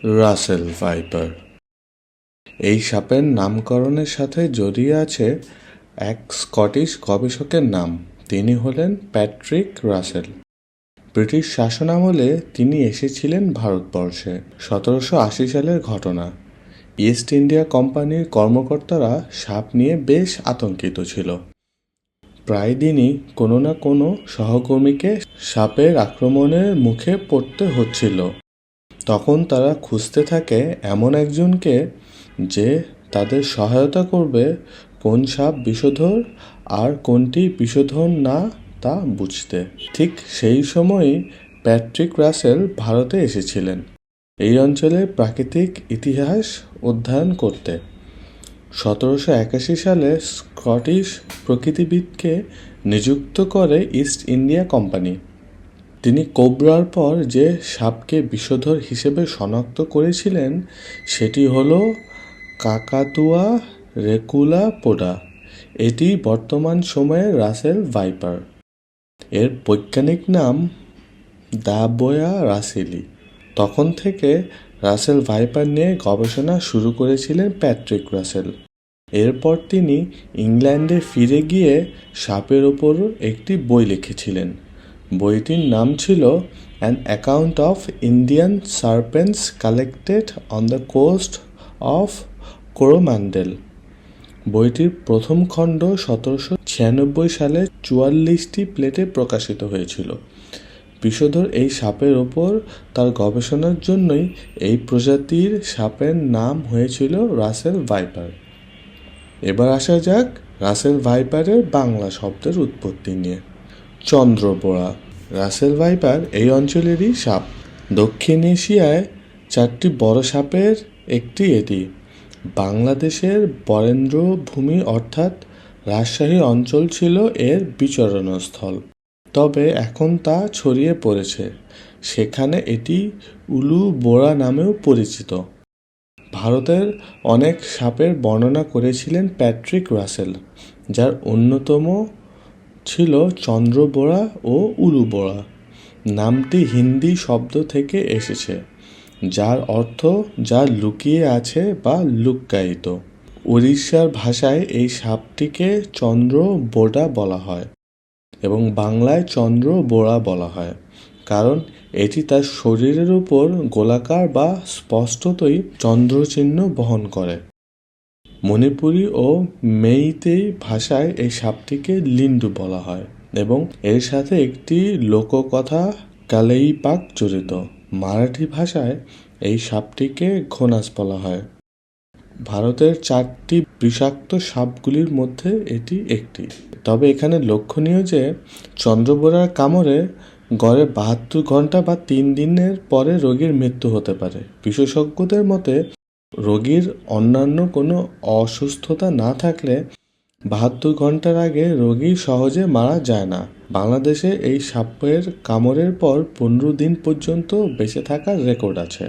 Russell viper. এই সাপের নামকরণের সাথে জড়িয়ে আছে এক স্কটিশ গবেষকের নাম। তিনি হলেন প্যাট্রিক রাসেল। ব্রিটিশ শাসনামলে তিনি এসেছিলেন ভারতবর্ষে। 1780 সালের ঘটনা। ইস্ট ইন্ডিয়া কোম্পানির কর্মকর্তারা সাপ নিয়ে বেশ আতঙ্কিত ছিল। প্রায় দিনই কোনো না কোনো সহকর্মীকে সাপের আক্রমণের মুখে পড়তে হচ্ছিল। তখন তারা খুঁজতে থাকে এমন একজনকে যে তাদের সহায়তা করবে কোন সাপ বিষধর আর কোনটি বিষধর না তা বুঝতে। ঠিক সেই সময়ই প্যাট্রিক রাসেল ভারতে এসেছিলেন এই অঞ্চলের প্রাকৃতিক ইতিহাস অধ্যয়ন করতে। 1781 সালে স্কটিশ প্রকৃতিবিদকে নিযুক্ত করে ইস্ট ইন্ডিয়া কোম্পানি। তিনি কোবরার পর যে সাপকে বিষধর হিসেবে শনাক্ত করেছিলেন সেটি হল কাকাতুয়া রেকুলাপোডা। এটি বর্তমান সময়ের রাসেল ভাইপার। এর বৈজ্ঞানিক নাম দাবোয়া রাসেলি। তখন থেকে রাসেল ভাইপার নিয়ে গবেষণা শুরু করেছিলেন প্যাট্রিক রাসেল। এরপর তিনি ইংল্যান্ডে ফিরে গিয়ে সাপের ওপর একটি বই লিখেছিলেন। বইটির নাম ছিল an account of Indian serpents collected on the coast of Coromandel. বইটির প্রথম খণ্ড 1796 সালে 44টি প্লেটে প্রকাশিত হয়েছিল। বিষধর এই সাপের ওপর তার গবেষণার জন্যই এই প্রজাতির সাপের নাম হয়েছিল রাসেল ভাইপার। এবার আসা যাক রাসেল ভাইপারের বাংলা শব্দের উৎপত্তি নিয়ে। চন্দ্রবোড়া। রাসেল ভাইপার এই অঞ্চলেরই সাপ। দক্ষিণ এশিয়ায় 4টি বড় সাপের একটি এটি। বাংলাদেশের বরেন্দ্র ভূমি অর্থাৎ রাজশাহী অঞ্চল ছিল এর বিচরণস্থল। তবে এখন তা ছড়িয়ে পড়েছে। সেখানে এটি উলু বোড়া নামেও পরিচিত। ভারতের অনেক সাপের বর্ণনা করেছিলেন প্যাট্রিক রাসেল, যার অন্যতম ছিল চন্দ্রবোড়া ও উলুবোড়া। নামটি হিন্দি শব্দ থেকে এসেছে, যার অর্থ যা লুকিয়ে আছে বা লুক্কায়িত। উড়িষ্যার ভাষায় এই সাপটিকে চন্দ্রবোড়া বলা হয় এবং বাংলায় চন্দ্রবোড়া বলা হয়, কারণ এটি তার শরীরের উপর গোলাকার বা স্পষ্টতই চন্দ্রচিহ্ন বহন করে। মণিপুরী ও মেইতেই ভাষায় এই সাপটিকে লিন্ডু বলা হয় এবং এর সাথে একটি লোককথা কালেইপাক জড়িত। মারাঠি ভাষায় এই সাপটিকে ঘোনাস বলা হয়। ভারতের 4টি বিষাক্ত সাপগুলির মধ্যে এটি একটি। তবে এখানে লক্ষণীয় যে চন্দ্রবোড়ার কামড়ে গড়ে 72 ঘন্টা বা 3 দিনের পরে রোগীর মৃত্যু হতে পারে। বিশেষজ্ঞদের মতে রোগীর অন্যান্য কোনো অসুস্থতা না থাকলে 72 ঘন্টার আগে রোগী সহজে মারা যায় না। বাংলাদেশে এই সাপের কামড়ের পর 15 দিন পর্যন্ত বেঁচে থাকার রেকর্ড আছে।